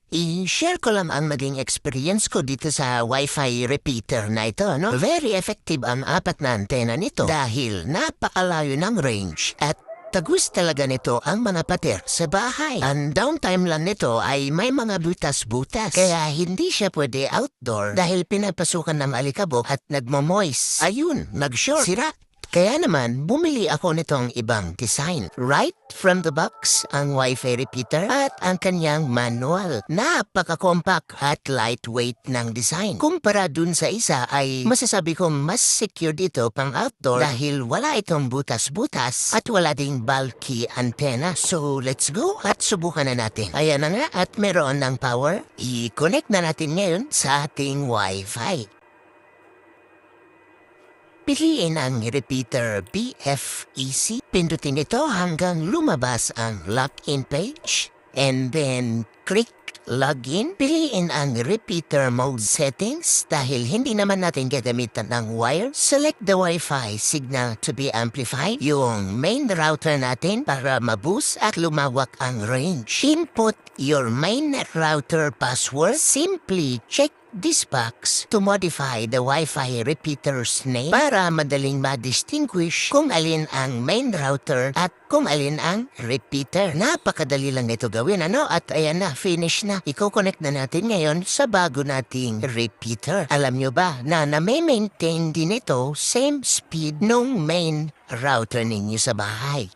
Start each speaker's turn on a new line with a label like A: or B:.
A: I-share ko lang ang naging experience ko dito sa Wi-Fi repeater na ito, no? Very effective ang apat na antena nito dahil napakalayo ng range at tagus talaga nito ang mga pader sa bahay. Ang downtime lang nito ay may mga butas-butas kaya hindi siya pwede outdoor dahil pinapasukan ng alikabok at nagmo-moist. Ayun, nag-short. Sira. Kaya naman, bumili ako nitong ibang design. Right from the box, ang Wi-Fi repeater at ang kanyang manual. Napaka-compact at lightweight ng design. Kumpara dun sa isa ay masasabi kong mas secure dito pang outdoor dahil wala itong butas-butas at wala ding bulky antenna. So let's go at subukan na natin. Ayan na nga at meron ng power. I-connect na natin ngayon sa ating Wi-Fi. Piliin ang repeater BFEC. Pindutin ito hanggang lumabas ang login page. And then, click login. Piliin ang repeater mode settings dahil hindi naman natin gagamitan ng wire. Select the Wi-Fi signal to be amplified. Yung main router natin para maboost at lumawak ang range. Input your main router password. Simply check this box to modify the Wi-Fi repeater's name para madaling ma-distinguish kung alin ang main router at kung alin ang repeater. Napakadali lang nito gawin, ano? At ayan na, finish na. Iko-connect na natin ngayon sa bago nating repeater. Alam nyo ba na may-maintain din ito same speed nung main router ninyo sa bahay?